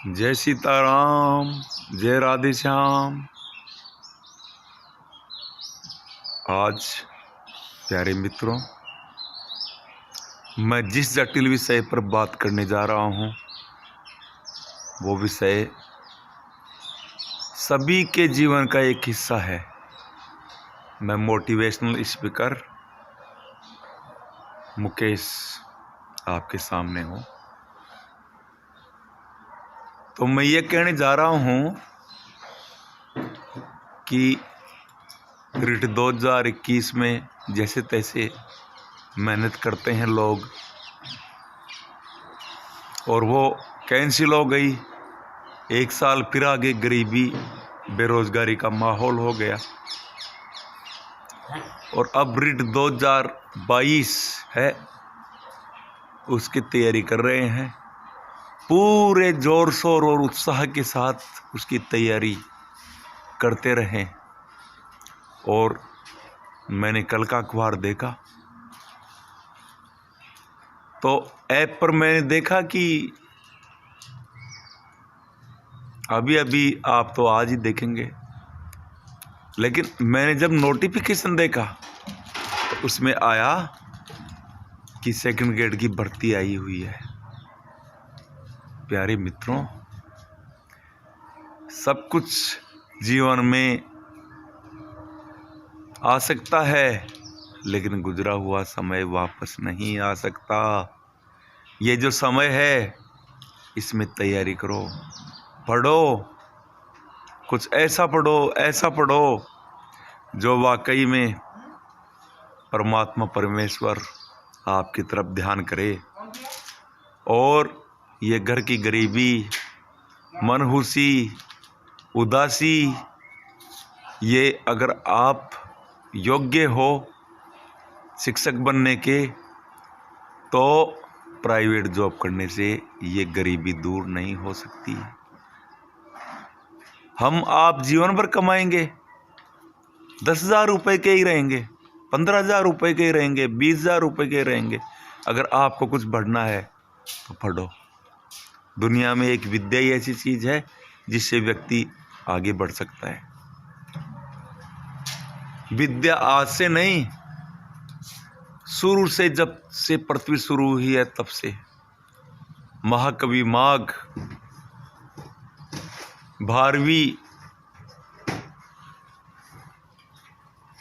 जय सीताराम, जय राधे श्याम। आज प्यारे मित्रों, मैं जिस जटिल विषय पर बात करने जा रहा हूँ वो विषय सभी के जीवन का एक हिस्सा है। मैं मोटिवेशनल स्पीकर मुकेश आपके सामने हूँ। तो मैं ये कहने जा रहा हूँ कि रिट 2021 में जैसे तैसे मेहनत करते हैं लोग और वो कैंसिल हो गई। एक साल फिर आगे गरीबी बेरोजगारी का माहौल हो गया और अब रिट 2022 है, उसकी तैयारी कर रहे हैं। पूरे जोर शोर और उत्साह के साथ उसकी तैयारी करते रहें। और मैंने कल का अखबार देखा तो ऐप पर मैंने देखा कि अभी आप तो आज ही देखेंगे, लेकिन मैंने जब नोटिफिकेशन देखा तो उसमें आया कि सेकंड ग्रेड की भर्ती आई हुई है। प्यारे मित्रों, सब कुछ जीवन में आ सकता है, लेकिन गुजरा हुआ समय वापस नहीं आ सकता। ये जो समय है इसमें तैयारी करो, पढ़ो, कुछ ऐसा पढ़ो जो वाकई में परमात्मा परमेश्वर आपकी तरफ ध्यान करे। और ये घर की गरीबी, मनहूसी, उदासी, ये अगर आप योग्य हो शिक्षक बनने के तो प्राइवेट जॉब करने से ये गरीबी दूर नहीं हो सकती। हम आप जीवन भर कमाएंगे, 10,000 रुपये के ही रहेंगे, 15,000 रुपये के ही रहेंगे, 20,000 रुपये के रहेंगे। अगर आपको कुछ बढ़ना है तो पढ़ो। दुनिया में एक विद्या ही ऐसी चीज़ है जिससे व्यक्ति आगे बढ़ सकता है। विद्या आज से नहीं, शुरू से, जब से पृथ्वी शुरू हुई है तब से। महाकवि माघ, भारवी,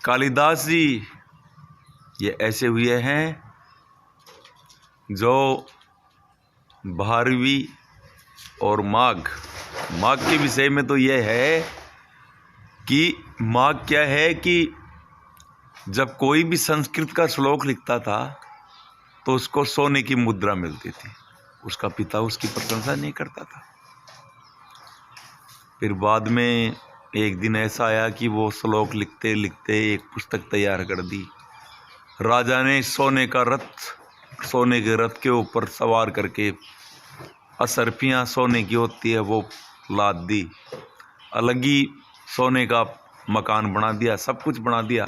कालिदास जी, ये ऐसे हुए हैं जो भारवी और माघ के विषय में तो यह है कि माघ क्या है कि जब कोई भी संस्कृत का श्लोक लिखता था तो उसको सोने की मुद्रा मिलती थी। उसका पिता उसकी प्रशंसा नहीं करता था। फिर बाद में एक दिन ऐसा आया कि वो श्लोक लिखते लिखते एक पुस्तक तैयार कर दी। राजा ने सोने के रथ के ऊपर सवार करके, असरफियाँ सोने की होती है वो लाद दी, अलग ही सोने का मकान बना दिया, सब कुछ बना दिया।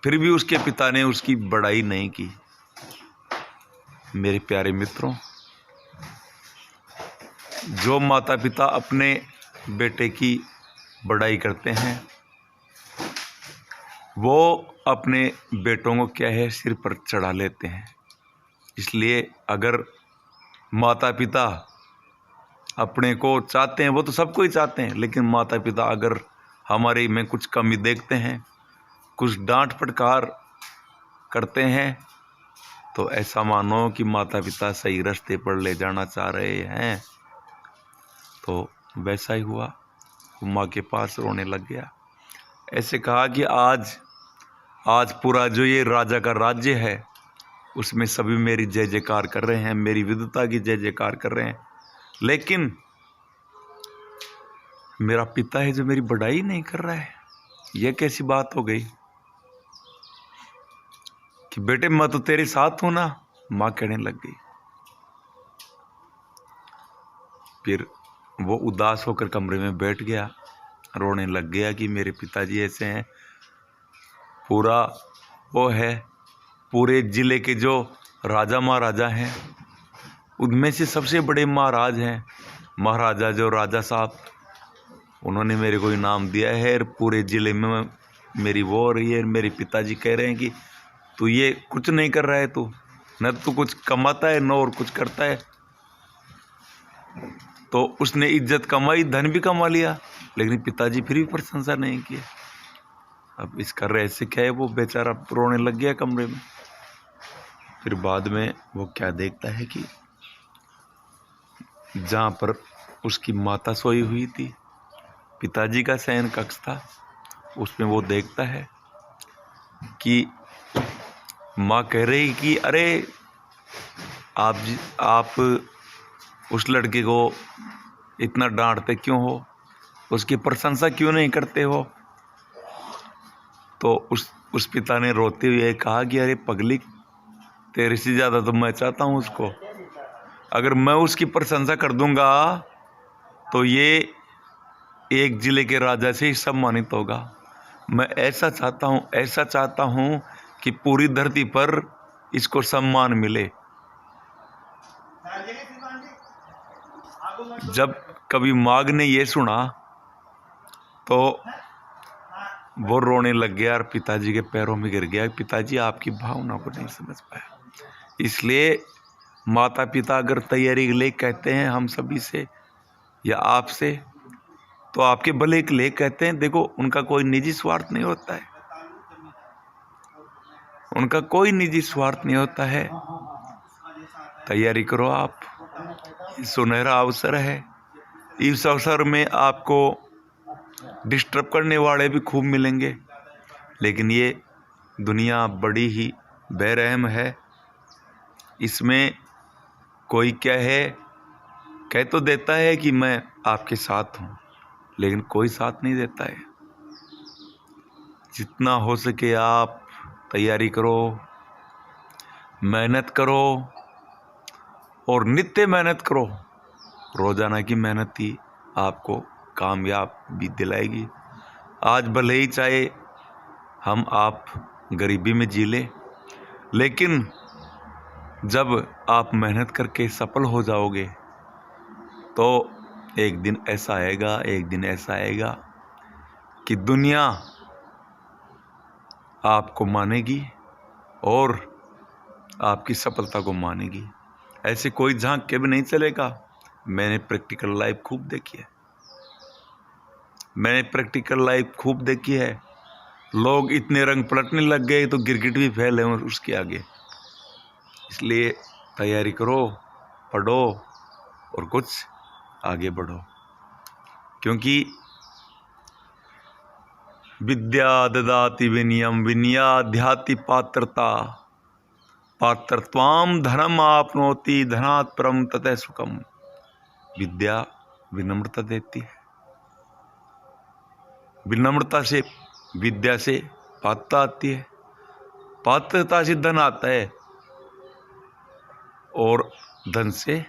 फिर भी उसके पिता ने उसकी बड़ाई नहीं की। मेरे प्यारे मित्रों, जो माता पिता अपने बेटे की बड़ाई करते हैं वो अपने बेटों को क्या है, सिर पर चढ़ा लेते हैं। इसलिए अगर माता पिता अपने को चाहते हैं, वो तो सबको ही चाहते हैं, लेकिन माता पिता अगर हमारे में कुछ कमी देखते हैं, कुछ डांट फटकार करते हैं, तो ऐसा मानो कि माता पिता सही रास्ते पर ले जाना चाह रहे हैं। तो वैसा ही हुआ, वो माँ के पास रोने लग गया। ऐसे कहा कि आज पूरा जो ये राजा का राज्य है उसमें सभी मेरी जय जयकार कर रहे हैं, मेरी विद्वता की जय जयकार कर रहे हैं, लेकिन मेरा पिता है जो मेरी बड़ाई नहीं कर रहा है। यह कैसी बात हो गई कि बेटे मैं तो तेरे साथ हूं ना, माँ कहने लग गई। फिर वो उदास होकर कमरे में बैठ गया, रोने लग गया कि मेरे पिताजी ऐसे हैं। पूरा वो है, पूरे जिले के जो राजा महाराजा हैं उनमें से सबसे बड़े महाराज हैं, महाराजा जो राजा साहब, उन्होंने मेरे को इनाम दिया है और पूरे ज़िले में मेरी वो हो रही है। मेरे पिताजी कह रहे हैं कि तू ये कुछ नहीं कर रहा है, तू न तू कुछ कमाता है न और कुछ करता है। तो उसने इज्जत कमाई, धन भी कमा लिया, लेकिन पिताजी फिर भी प्रशंसा नहीं किए। अब इसका रहस्य क्या है? वो बेचारा रोने लग गया कमरे में। फिर बाद में वो क्या देखता है कि जहाँ पर उसकी माता सोई हुई थी, पिताजी का शयन कक्ष था, उसमें वो देखता है कि माँ कह रही कि अरे आप उस लड़के को इतना डांटते क्यों हो, उसकी प्रशंसा क्यों नहीं करते हो? तो उस पिता ने रोते हुए कहा कि अरे पगली, तेरे से ज़्यादा तो मैं चाहता हूँ उसको। अगर मैं उसकी प्रशंसा कर दूंगा तो ये एक जिले के राजा से ही सम्मानित होगा। मैं ऐसा चाहता हूँ कि पूरी धरती पर इसको सम्मान मिले। जब कभी माघ ने ये सुना तो वो रोने लग गया और पिताजी के पैरों में गिर गया। पिताजी आपकी भावना को नहीं समझ पाया। इसलिए माता पिता अगर तैयारी के लिए कहते हैं हम सभी से या आपसे, तो आपके भले के लिए कहते हैं। देखो, उनका कोई निजी स्वार्थ नहीं होता है, उनका कोई निजी स्वार्थ नहीं होता है। तैयारी करो आप, सुनहरा अवसर है। इस अवसर में आपको डिस्टर्ब करने वाले भी खूब मिलेंगे, लेकिन ये दुनिया बड़ी ही बेरहम है। इसमें कोई क्या है, कह तो देता है कि मैं आपके साथ हूँ, लेकिन कोई साथ नहीं देता है। जितना हो सके आप तैयारी करो, मेहनत करो और नित्य मेहनत करो। रोजाना की मेहनत ही आपको कामयाबी दिलाएगी। आज भले ही चाहे हम आप गरीबी में जी लें, लेकिन जब आप मेहनत करके सफल हो जाओगे तो एक दिन ऐसा आएगा कि दुनिया आपको मानेगी और आपकी सफलता को मानेगी। ऐसे कोई झांक के भी नहीं चलेगा। मैंने प्रैक्टिकल लाइफ खूब देखी है। लोग इतने रंग पलटने लग गए तो गिरगिट भी फैले उसके आगे। इसलिए तैयारी करो, पढ़ो और कुछ आगे बढ़ो, क्योंकि विद्या ददाति विनयम विनयाध्याति पात्रता पात्रत्वाम धनम आपनोति धनात् परम ततः सुखम। विद्या विनम्रता देती है, विनम्रता से विद्या से पात्रता आती है, पात्रता से धन आता है और धन से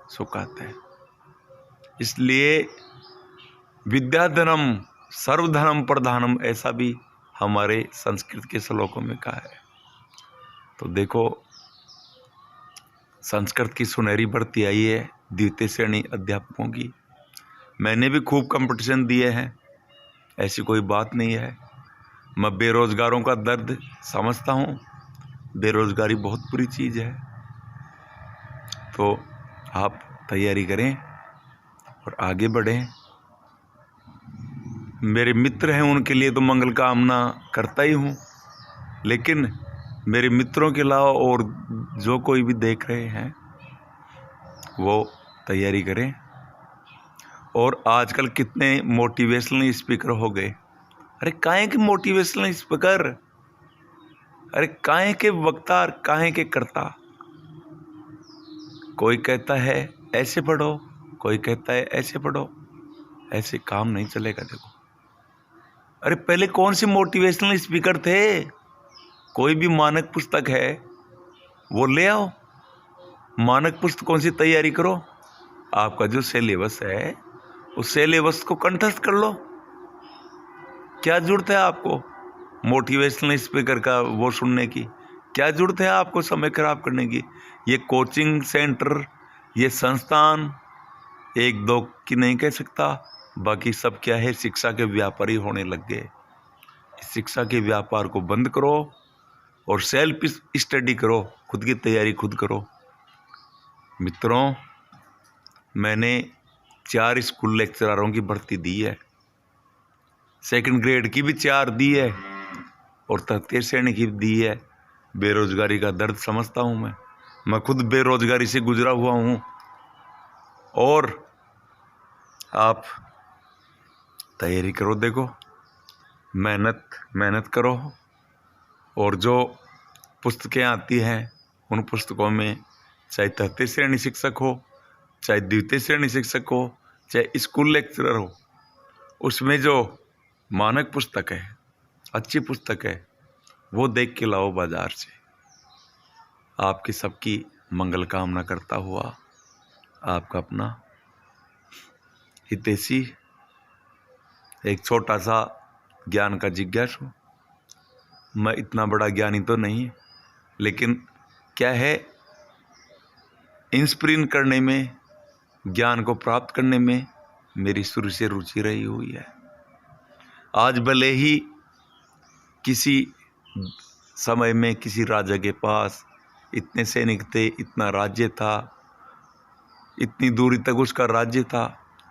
सुख आता है। इसलिए विद्या धनम सर्वधनम प्रधानम, ऐसा भी हमारे संस्कृत के श्लोकों में कहा है। तो देखो, संस्कृत की सुनहरी भर्ती आई है द्वितीय श्रेणी अध्यापकों की। मैंने भी खूब कंपटीशन दिए हैं, ऐसी कोई बात नहीं है। मैं बेरोजगारों का दर्द समझता हूँ। बेरोजगारी बहुत बुरी चीज़ है। तो आप तैयारी करें और आगे बढ़ें। मेरे मित्र हैं, उनके लिए तो मंगल कामना करता ही हूँ, लेकिन मेरे मित्रों के अलावा और जो कोई भी देख रहे हैं वो तैयारी करें। और आजकल कितने मोटिवेशनल स्पीकर हो गए। अरे काहे के मोटिवेशनल स्पीकर, अरे काहे के वक्ता, काहे के कर्ता। कोई कहता है ऐसे पढ़ो, कोई कहता है ऐसे पढ़ो। ऐसे काम नहीं चलेगा। देखो, अरे पहले कौन से मोटिवेशनल स्पीकर थे? कोई भी मानक पुस्तक है वो ले आओ, मानक पुस्तकों से तैयारी करो। आपका जो सिलेबस है उस सिलेबस को कंठस्थ कर लो। क्या जरूरत है आपको मोटिवेशनल स्पीकर का वो सुनने की? क्या जरूरत है आपको समय खराब करने की? ये कोचिंग सेंटर, ये संस्थान एक दो की नहीं कह सकता, बाकी सब क्या है, शिक्षा के व्यापारी होने लग गए। शिक्षा के व्यापार को बंद करो और सेल्फ स्टडी करो, खुद की तैयारी खुद करो। मित्रों, मैंने 4 स्कूल लेक्चररों की भर्ती दी है, सेकंड ग्रेड की भी 4 दी है और तृतीय श्रेणी की दी है। बेरोजगारी का दर्द समझता हूँ मैं खुद बेरोजगारी से गुजरा हुआ हूँ। और आप तैयारी करो, देखो, मेहनत करो। और जो पुस्तकें आती हैं उन पुस्तकों में चाहे तृतीय श्रेणी शिक्षक हो, चाहे द्वितीय श्रेणी शिक्षक हो, चाहे स्कूल लेक्चरर हो, उसमें जो मानक पुस्तक है, अच्छी पुस्तक है, वो देख के लाओ बाजार से। आपकी सबकी मंगल कामना करता हुआ आपका अपना हितैषी, एक छोटा सा ज्ञान का जिज्ञासु। मैं इतना बड़ा ज्ञानी तो नहीं, लेकिन क्या है, इंस्पिरिन करने में, ज्ञान को प्राप्त करने में मेरी शुरू से रुचि रही हुई है। आज भले ही किसी समय में किसी राजा के पास इतने सैनिक थे, इतना राज्य था, इतनी दूरी तक उसका राज्य था,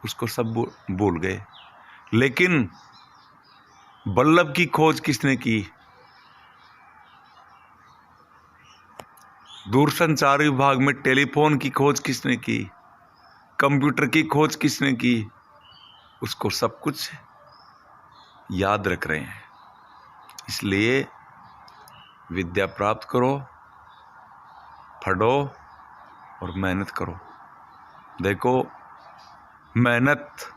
उसको सब भूल गए। लेकिन बल्लभ की खोज किसने की? दूरसंचार विभाग में टेलीफोन की खोज किसने की? कंप्यूटर की खोज किसने की? उसको सब कुछ याद रख रहे हैं। इसलिए विद्या प्राप्त करो, पढ़ो और मेहनत करो। देखो, मेहनत